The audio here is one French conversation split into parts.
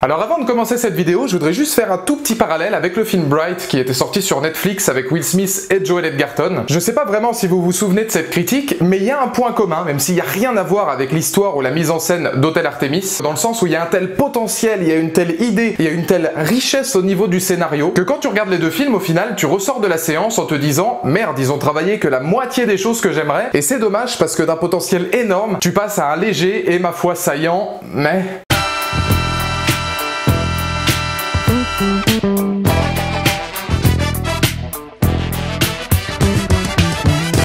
Alors avant de commencer cette vidéo, je voudrais juste faire un tout petit parallèle avec le film Bright qui était sorti sur Netflix avec Will Smith et Joel Edgerton. Je sais pas vraiment si vous vous souvenez de cette critique, mais il y a un point commun, même s'il n'y a rien à voir avec l'histoire ou la mise en scène d'Hôtel Artemis, dans le sens où il y a un tel potentiel, il y a une telle idée, il y a une telle richesse au niveau du scénario, que quand tu regardes les deux films, au final, tu ressors de la séance en te disant « Merde, ils ont travaillé que la moitié des choses que j'aimerais », et c'est dommage parce que d'un potentiel énorme, tu passes à un léger et ma foi saillant, mais...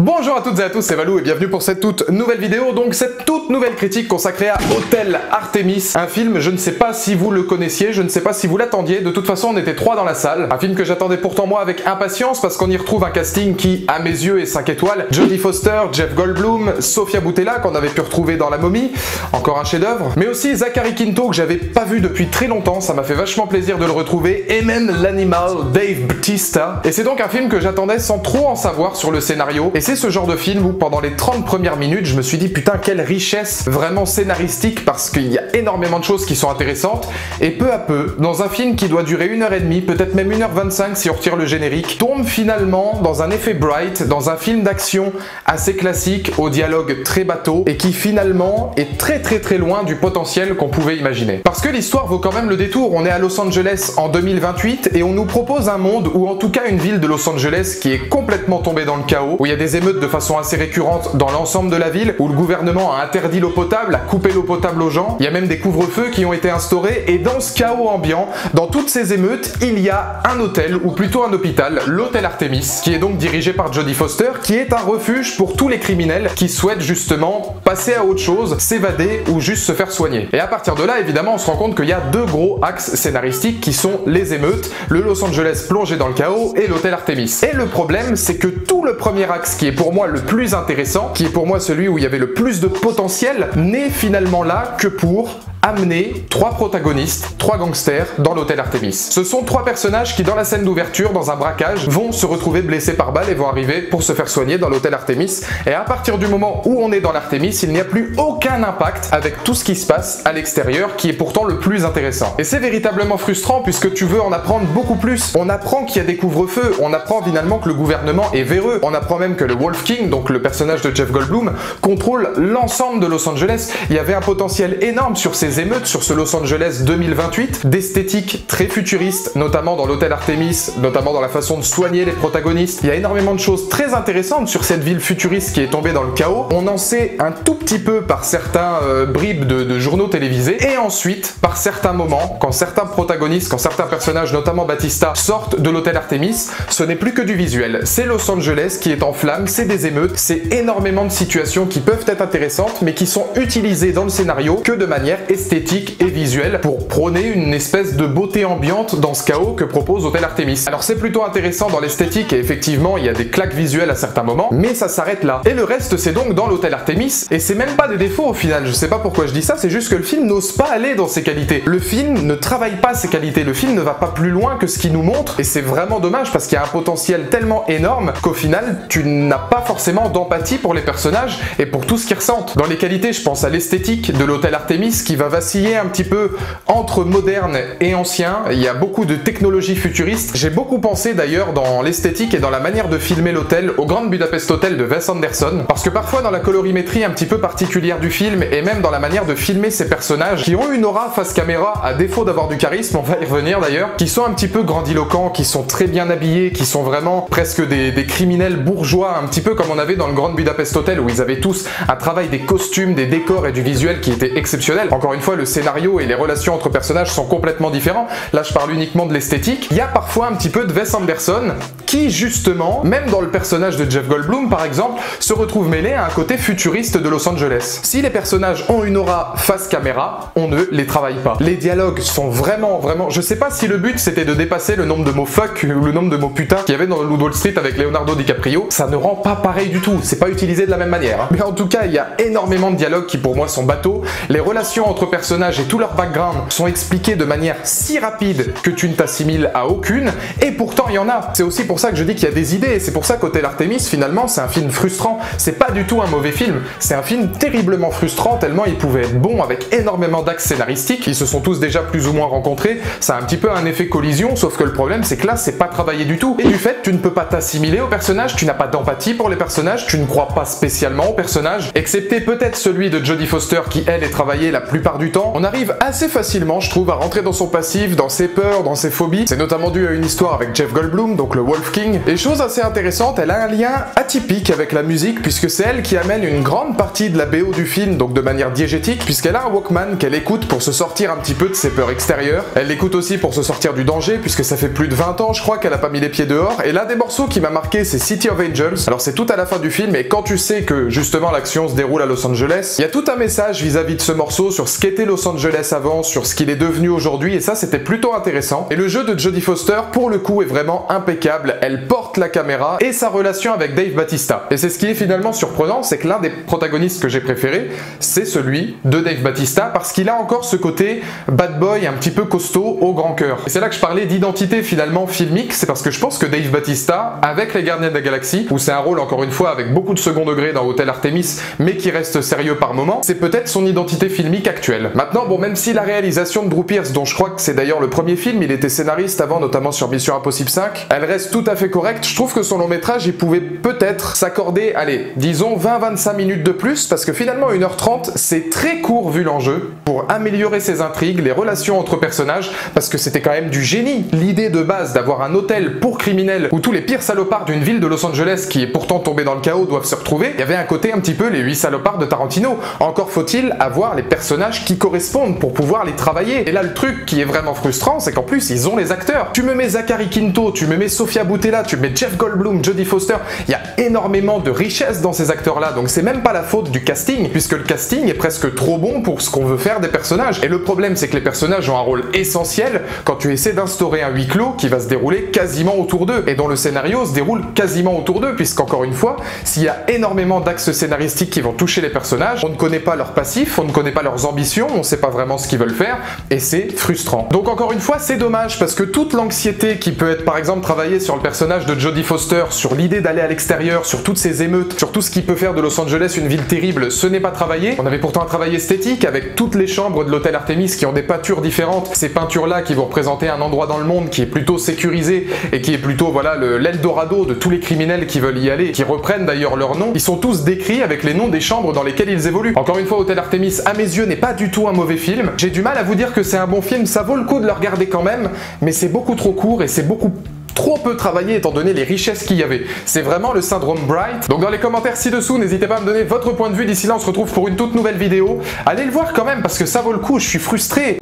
Bonjour à toutes et à tous, c'est Valou et bienvenue pour cette toute nouvelle vidéo, donc cette toute nouvelle critique consacrée à Hôtel Artemis, un film, je ne sais pas si vous le connaissiez, je ne sais pas si vous l'attendiez, de toute façon on était 3 dans la salle, un film que j'attendais pourtant moi avec impatience parce qu'on y retrouve un casting qui, à mes yeux, est 5 étoiles, Jodie Foster, Jeff Goldblum, Sofia Boutella qu'on avait pu retrouver dans La Momie, encore un chef-d'œuvre, mais aussi Zachary Quinto que j'avais pas vu depuis très longtemps, ça m'a fait vachement plaisir de le retrouver, et même l'animal Dave Bautista, et c'est donc un film que j'attendais sans trop en savoir sur le scénario, et c'est ce genre de film où pendant les 30 premières minutes je me suis dit putain quelle richesse vraiment scénaristique parce qu'il y a énormément de choses qui sont intéressantes et peu à peu dans un film qui doit durer 1h30 peut-être même 1h25 si on retire le générique tombe finalement dans un effet Bright, dans un film d'action assez classique au dialogue très bateau et qui finalement est très loin du potentiel qu'on pouvait imaginer. Parce que l'histoire vaut quand même le détour, on est à Los Angeles en 2028 et on nous propose un monde ou en tout cas une ville de Los Angeles qui est complètement tombée dans le chaos, où il y a des émeutes de façon assez récurrente dans l'ensemble de la ville, où le gouvernement a interdit l'eau potable, a coupé l'eau potable aux gens, il y a même des couvre-feux qui ont été instaurés, et dans ce chaos ambiant, dans toutes ces émeutes, il y a un hôtel, ou plutôt un hôpital, l'Hôtel Artemis, qui est donc dirigé par Jodie Foster, qui est un refuge pour tous les criminels qui souhaitent justement passer à autre chose, s'évader ou juste se faire soigner. Et à partir de là, évidemment, on se rend compte qu'il y a deux gros axes scénaristiques qui sont les émeutes, le Los Angeles plongé dans le chaos et l'Hôtel Artemis. Et le problème, c'est que tout le premier axe, qui est pour moi le plus intéressant, qui est pour moi celui où il y avait le plus de potentiel, n'est finalement là que pour amener 3 protagonistes, 3 gangsters dans l'Hôtel Artemis. Ce sont 3 personnages qui dans la scène d'ouverture, dans un braquage, vont se retrouver blessés par balle et vont arriver pour se faire soigner dans l'Hôtel Artemis. Et à partir du moment où on est dans l'Artemis, il n'y a plus aucun impact avec tout ce qui se passe à l'extérieur, qui est pourtant le plus intéressant. Et c'est véritablement frustrant puisque tu veux en apprendre beaucoup plus. On apprend qu'il y a des couvre-feux, on apprend finalement que le gouvernement est véreux, on apprend même que le Wolf King, donc le personnage de Jeff Goldblum, contrôle l'ensemble de Los Angeles. Il y avait un potentiel énorme sur ces émeutes, sur ce Los Angeles 2028, d'esthétique très futuriste, notamment dans l'Hôtel Artemis, notamment dans la façon de soigner les protagonistes. Il y a énormément de choses très intéressantes sur cette ville futuriste qui est tombée dans le chaos. On en sait un tout petit peu par certains bribes de journaux télévisés, et ensuite, par certains moments, quand certains protagonistes, quand certains personnages, notamment Bautista, sortent de l'Hôtel Artemis, ce n'est plus que du visuel. C'est Los Angeles qui est en flammes, c'est des émeutes, c'est énormément de situations qui peuvent être intéressantes, mais qui sont utilisées dans le scénario que de manière esthétique et visuelle pour prôner une espèce de beauté ambiante dans ce chaos que propose Hôtel Artemis. Alors c'est plutôt intéressant dans l'esthétique et effectivement il y a des claques visuelles à certains moments, mais ça s'arrête là. Et le reste c'est donc dans l'Hôtel Artemis, et c'est même pas des défauts au final, je sais pas pourquoi je dis ça, c'est juste que le film n'ose pas aller dans ses qualités. Le film ne travaille pas ses qualités, le film ne va pas plus loin que ce qu'il nous montre, et c'est vraiment dommage parce qu'il y a un potentiel tellement énorme qu'au final tu n'as pas forcément d'empathie pour les personnages et pour tout ce qu'ils ressentent. Dans les qualités, je pense à l'esthétique de l'Hôtel Artemis qui va vaciller un petit peu entre moderne et ancien. Il y a beaucoup de technologies futuristes. J'ai beaucoup pensé d'ailleurs dans l'esthétique et dans la manière de filmer l'hôtel au Grand Budapest Hotel de Wes Anderson, parce que parfois dans la colorimétrie un petit peu particulière du film et même dans la manière de filmer ces personnages qui ont une aura face caméra à défaut d'avoir du charisme, on va y revenir d'ailleurs, qui sont un petit peu grandiloquents, qui sont très bien habillés, qui sont vraiment presque des criminels bourgeois, un petit peu comme on avait dans le Grand Budapest Hotel où ils avaient tous un travail des costumes, des décors et du visuel qui était exceptionnel. Encore une fois, le scénario et les relations entre personnages sont complètement différents. Là, je parle uniquement de l'esthétique. Il y a parfois un petit peu de Wes Anderson qui, justement, même dans le personnage de Jeff Goldblum, par exemple, se retrouve mêlé à un côté futuriste de Los Angeles. Si les personnages ont une aura face caméra, on ne les travaille pas. Les dialogues sont vraiment... Je sais pas si le but c'était de dépasser le nombre de mots fuck ou le nombre de mots putain qu'il y avait dans le Loup Wall Street avec Leonardo DiCaprio. Ça ne rend pas pareil du tout. C'est pas utilisé de la même manière. Mais en tout cas, il y a énormément de dialogues qui pour moi sont bateaux. Les relations entre personnages et tout leur background sont expliqués de manière si rapide que tu ne t'assimiles à aucune. Et pourtant, il y en a. C'est aussi pour ça que je dis qu'il y a des idées, et c'est pour ça qu'Hôtel Artemis, finalement, c'est un film frustrant. C'est pas du tout un mauvais film, c'est un film terriblement frustrant, tellement il pouvait être bon, avec énormément d'axes scénaristiques. Ils se sont tous déjà plus ou moins rencontrés, ça a un petit peu un effet collision, sauf que le problème, c'est que là, c'est pas travaillé du tout. Et du fait, tu ne peux pas t'assimiler aux personnages, tu n'as pas d'empathie pour les personnages, tu ne crois pas spécialement aux personnages, excepté peut-être celui de Jodie Foster qui, elle, est travaillée la plupart du temps. On arrive assez facilement, je trouve, à rentrer dans son passif, dans ses peurs, dans ses phobies. C'est notamment dû à une histoire avec Jeff Goldblum, donc le Wolf King. Et chose assez intéressante, elle a un lien atypique avec la musique, puisque c'est elle qui amène une grande partie de la BO du film, donc de manière diégétique, puisqu'elle a un Walkman qu'elle écoute pour se sortir un petit peu de ses peurs extérieures. Elle l'écoute aussi pour se sortir du danger, puisque ça fait plus de 20 ans, je crois, qu'elle a pas mis les pieds dehors. Et l'un des morceaux qui m'a marqué, c'est City of Angels. Alors c'est tout à la fin du film, et quand tu sais que justement l'action se déroule à Los Angeles, il y a tout un message vis-à-vis de ce morceau sur ce qu'était Los Angeles avant, sur ce qu'il est devenu aujourd'hui, et ça c'était plutôt intéressant. Et le jeu de Jodie Foster, pour le coup, est vraiment impeccable. Elle porte la caméra, et sa relation avec Dave Bautista. Et c'est ce qui est finalement surprenant, c'est que l'un des protagonistes que j'ai préféré, c'est celui de Dave Bautista, parce qu'il a encore ce côté bad boy un petit peu costaud au grand cœur. Et c'est là que je parlais d'identité finalement filmique, c'est parce que je pense que Dave Bautista, avec les Gardiens de la Galaxie, où c'est un rôle encore une fois avec beaucoup de second degré dans Hôtel Artemis, mais qui reste sérieux par moment, c'est peut-être son identité filmique actuelle. Maintenant, bon, même si la réalisation de Drew Pearce, dont je crois que c'est d'ailleurs le premier film, il était scénariste avant, notamment sur Mission Impossible 5, elle reste tout à fait correcte, je trouve que son long métrage, il pouvait peut-être s'accorder, allez, disons 20-25 minutes de plus, parce que finalement 1h30, c'est très court vu l'enjeu, pour améliorer ses intrigues, les relations entre personnages, parce que c'était quand même du génie. L'idée de base d'avoir un hôtel pour criminels, où tous les pires salopards d'une ville de Los Angeles, qui est pourtant tombée dans le chaos, doivent se retrouver, il y avait un côté un petit peu les 8 salopards de Tarantino. Encore faut-il avoir les personnages qui correspondent pour pouvoir les travailler. Et là, le truc qui est vraiment frustrant, c'est qu'en plus, ils ont les acteurs. Tu me mets Zachary Quinto, tu me mets Sofia Boutella, tu me mets Jeff Goldblum, Jodie Foster, il y a énormément de richesse dans ces acteurs-là, donc c'est même pas la faute du casting, puisque le casting est presque trop bon pour ce qu'on veut faire des personnages. Et le problème, c'est que les personnages ont un rôle essentiel quand tu essaies d'instaurer un huis clos qui va se dérouler quasiment autour d'eux, et dont le scénario se déroule quasiment autour d'eux, puisqu'encore une fois, s'il y a énormément d'axes scénaristiques qui vont toucher les personnages, on ne connaît pas leur passif, on ne connaît pas leurs ambitions, on sait pas vraiment ce qu'ils veulent faire, et c'est frustrant. Donc encore une fois, c'est dommage, parce que toute l'anxiété qui peut être par exemple travaillée sur le personnage de Jodie Foster, sur l'idée d'aller à l'extérieur, sur toutes ces émeutes, sur tout ce qui peut faire de Los Angeles une ville terrible, ce n'est pas travaillé. On avait pourtant un travail esthétique avec toutes les chambres de l'hôtel Artemis qui ont des peintures différentes, ces peintures-là qui vont représenter un endroit dans le monde qui est plutôt sécurisé et qui est plutôt, voilà, l'Eldorado de tous les criminels qui veulent y aller, qui reprennent d'ailleurs leurs noms. Ils sont tous décrits avec les noms des chambres dans lesquelles ils évoluent. Encore une fois, Hôtel Artemis, à mes yeux, n'est pas du tout un mauvais film. J'ai du mal à vous dire que c'est un bon film, ça vaut le coup de le regarder quand même, mais c'est beaucoup trop court et c'est beaucoup trop peu travaillé étant donné les richesses qu'il y avait. C'est vraiment le syndrome Bright. Donc dans les commentaires ci-dessous, n'hésitez pas à me donner votre point de vue. D'ici là, on se retrouve pour une toute nouvelle vidéo. Allez le voir quand même parce que ça vaut le coup, je suis frustré.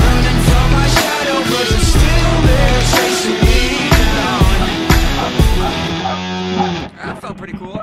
That felt pretty cool.